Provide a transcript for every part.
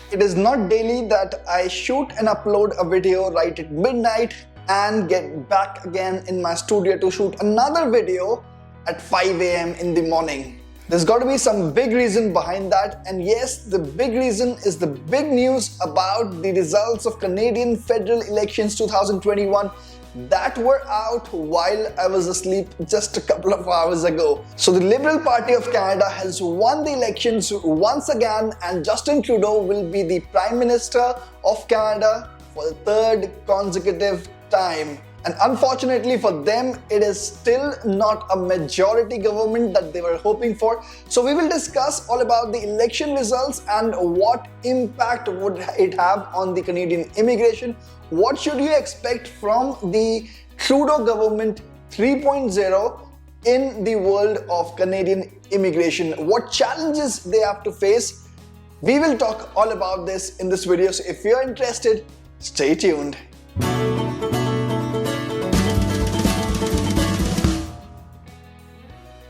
It is not daily that I shoot and upload a video right at midnight and get back again in my studio to shoot another video at 5 a.m. in the morning. There's got to be some big reason behind that, and yes, the big reason is the big news about the results of Canadian federal elections 2021 that were out while I was asleep just a couple of hours ago. So the Liberal Party of Canada has won the elections once again, and Justin Trudeau will be the Prime Minister of Canada for the third consecutive time. And unfortunately for them, it is still not a majority government that they were hoping for. So we will discuss all about the election results and what impact would it have on the Canadian immigration. What should you expect from the Trudeau government 3.0 in the world of Canadian immigration? What challenges they have to face? We will talk all about this in this video. So if you're interested, stay tuned.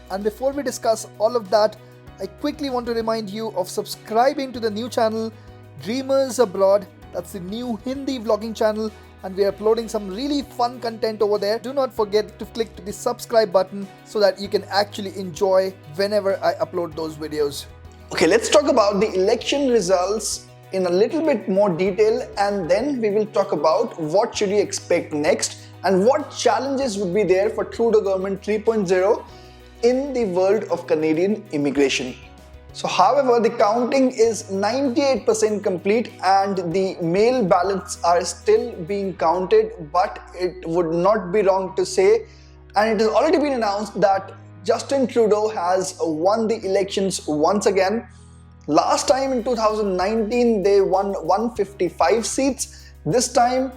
And before we discuss all of that, I quickly want to remind you of subscribing to the new channel Dreamers Abroad. That's the new Hindi vlogging channel, and we're uploading some really fun content over there. Do not forget to click the subscribe button so that you can actually enjoy whenever I upload those videos. Okay, let's talk about the election results in a little bit more detail, and then we will talk about what should you expect next and what challenges would be there for Trudeau government 3.0 in the world of Canadian immigration. So however, the counting is 98% complete and the mail ballots are still being counted, but it would not be wrong to say, and it has already been announced, that Justin Trudeau has won the elections once again. Last time in 2019 they won 155 seats. This time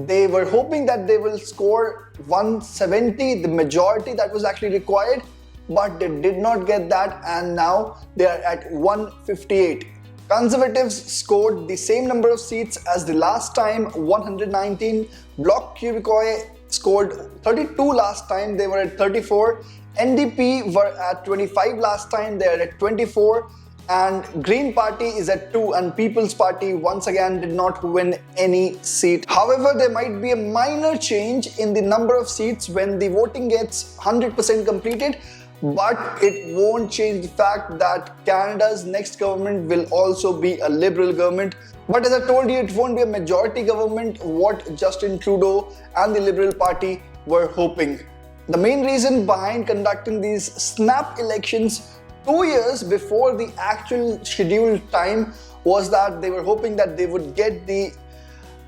they were hoping that they will score 170, the majority that was actually required, but they did not get that, and now they are at 158. Conservatives scored the same number of seats as the last time, 119. Bloc Québécois scored 32 last time, they were at 34. NDP were at 25 last time, they are at 24. And Green Party is at 2, and People's Party once again did not win any seat. However, there might be a minor change in the number of seats when the voting gets 100% completed, but it won't change the fact that Canada's next government will also be a Liberal government. But as I told you, it won't be a majority government, what Justin Trudeau and the Liberal Party were hoping. The main reason behind conducting these snap elections 2 years before the actual scheduled time was that they were hoping that they would get the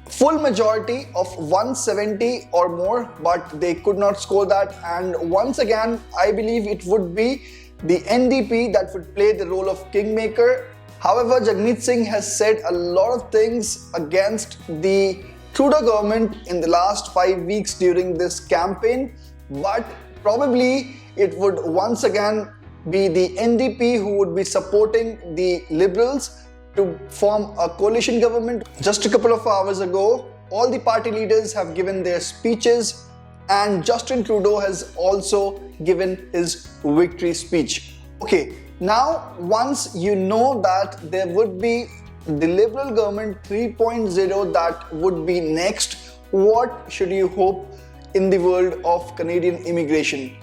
full majority of 170 or more, but they could not score that. And once again, I believe it would be the NDP that would play the role of kingmaker. However, Jagmeet Singh has said a lot of things against the Trudeau government in the last 5 weeks during this campaign, but probably it would once again be the NDP who would be supporting the Liberals to form a coalition government. Just a couple of hours ago, all the party leaders have given their speeches, and Justin Trudeau has also given his victory speech. Okay, now once you know that there would be the Liberal government 3.0 that would be next, what should you hope in the world of Canadian immigration?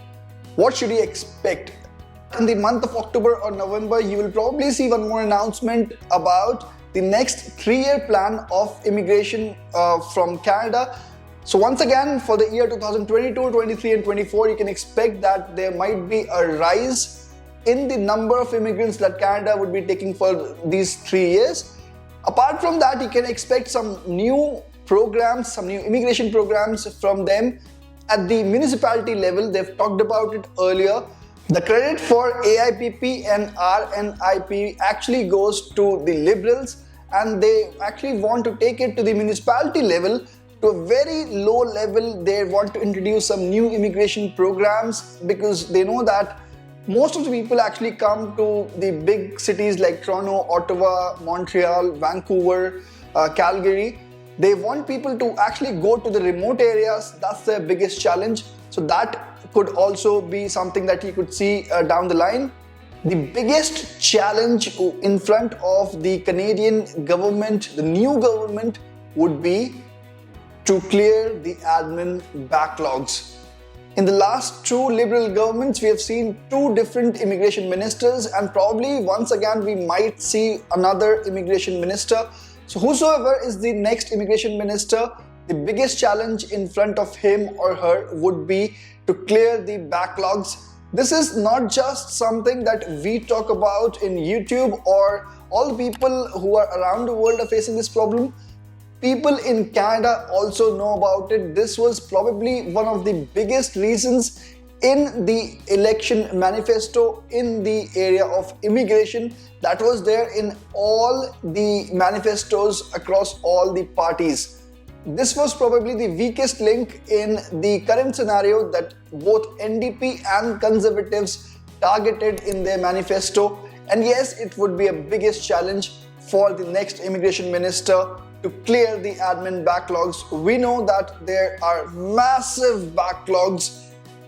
What should you expect? In the month of October or November, you will probably see one more announcement about the next 3-year plan of immigration from Canada. So once again, for the year 2022, 23 and 24, you can expect that there might be a rise in the number of immigrants that Canada would be taking for these 3 years. Apart from that, you can expect some new programs, some new immigration programs from them at the municipality level. They've talked about it earlier. The credit for AIPP and RNIP actually goes to the Liberals, and they actually want to take it to the municipality level to a very low level. They want to introduce some new immigration programs because they know that most of the people actually come to the big cities like Toronto, Ottawa, Montreal, Vancouver, Calgary. They want people to actually go to the remote areas. That's their biggest challenge. So that could also be something that you could see down the line. The biggest challenge in front of the Canadian government, the new government, would be to clear the admin backlogs. In the last two Liberal governments, we have seen two different immigration ministers, and probably once again we might see another immigration minister. So whosoever is the next immigration minister, the biggest challenge in front of him or her would be to clear the backlogs. This is not just something that we talk about in YouTube, or all people who are around the world are facing this problem. People in Canada also know about it. This was probably one of the biggest reasons in the election manifesto in the area of immigration that was there in all the manifestos across all the parties. This was probably the weakest link in the current scenario that both NDP and Conservatives targeted in their manifesto. And yes, it would be a biggest challenge for the next immigration minister to clear the admin backlogs. We know that there are massive backlogs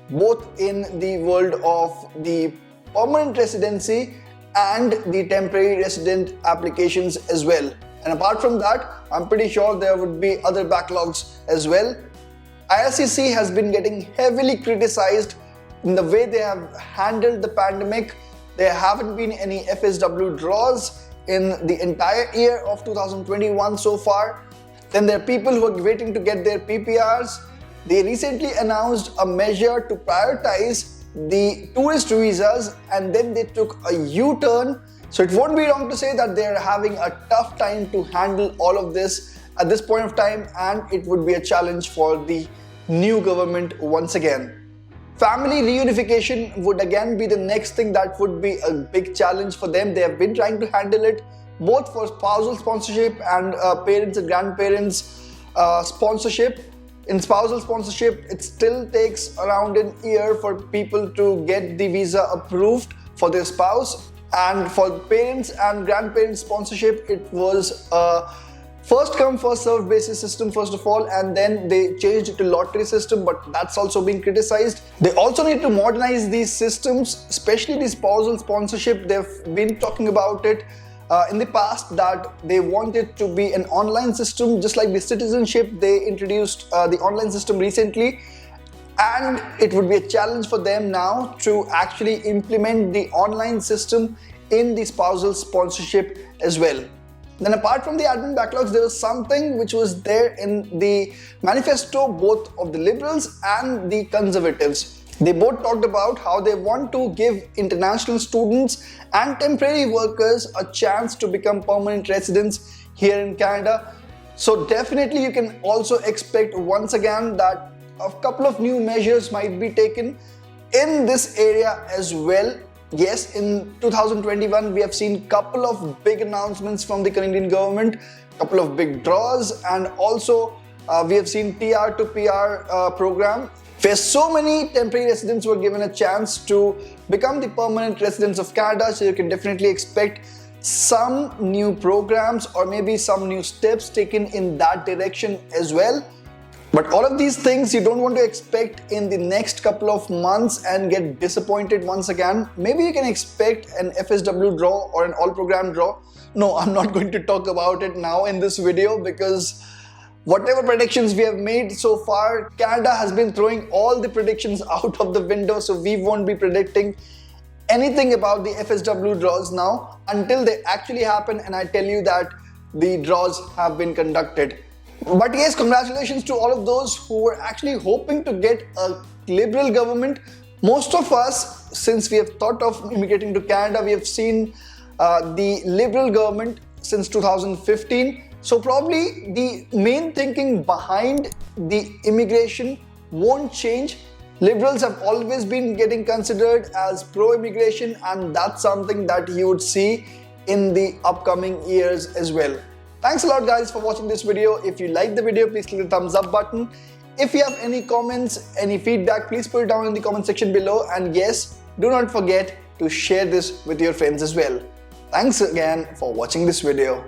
both in the world of the permanent residency and the temporary resident applications as well. And apart from that, I'm pretty sure there would be other backlogs as well. IRCC has been getting heavily criticized in the way they have handled the pandemic. There haven't been any FSW draws in the entire year of 2021 so far. Then there are people who are waiting to get their PPRs. They recently announced a measure to prioritize the tourist visas, and then they took a U-turn. So it won't be wrong to say that they're having a tough time to handle all of this at this point of time, and it would be a challenge for the new government once again. Family reunification would again be the next thing that would be a big challenge for them. They have been trying to handle it both for spousal sponsorship and parents and grandparents sponsorship. In spousal sponsorship, it still takes around an year for people to get the visa approved for their spouse. And for parents and grandparents sponsorship, it was first come first served basis system first of all, and then they changed it to lottery system, but that's also being criticized. They also need to modernize these systems, especially the spousal sponsorship. They've been talking about it in the past that they want it to be an online system, just like the citizenship. They introduced the online system recently, and it would be a challenge for them now to actually implement the online system in the spousal sponsorship as well. Then apart from the admin backlogs, there was something which was there in the manifesto both of the Liberals and the Conservatives. They both talked about how they want to give international students and temporary workers a chance to become permanent residents here in Canada. So definitely you can also expect once again that a couple of new measures might be taken in this area as well. Yes, in 2021 we have seen couple of big announcements from the Canadian government, couple of big draws, and also we have seen TR to PR program where so many temporary residents were given a chance to become the permanent residents of Canada. So you can definitely expect some new programs or maybe some new steps taken in that direction as well. But all of these things you don't want to expect in the next couple of months and get disappointed once again. Maybe you can expect an FSW draw or an all-program draw. No, I'm not going to talk about it now in this video, because whatever predictions we have made so far, Canada has been throwing all the predictions out of the window. So we won't be predicting anything about the FSW draws now until they actually happen and I tell you that the draws have been conducted. But yes, congratulations to all of those who were actually hoping to get a Liberal government. Most of us, since we have thought of immigrating to Canada, we have seen the Liberal government since 2015. So probably the main thinking behind the immigration won't change. Liberals have always been getting considered as pro-immigration, and that's something that you would see in the upcoming years as well. Thanks a lot guys for watching this video. If you like the video, please click the thumbs up button. If you have any comments, any feedback, please put it down in the comment section below. And yes, do not forget to share this with your friends as well. Thanks again for watching this video.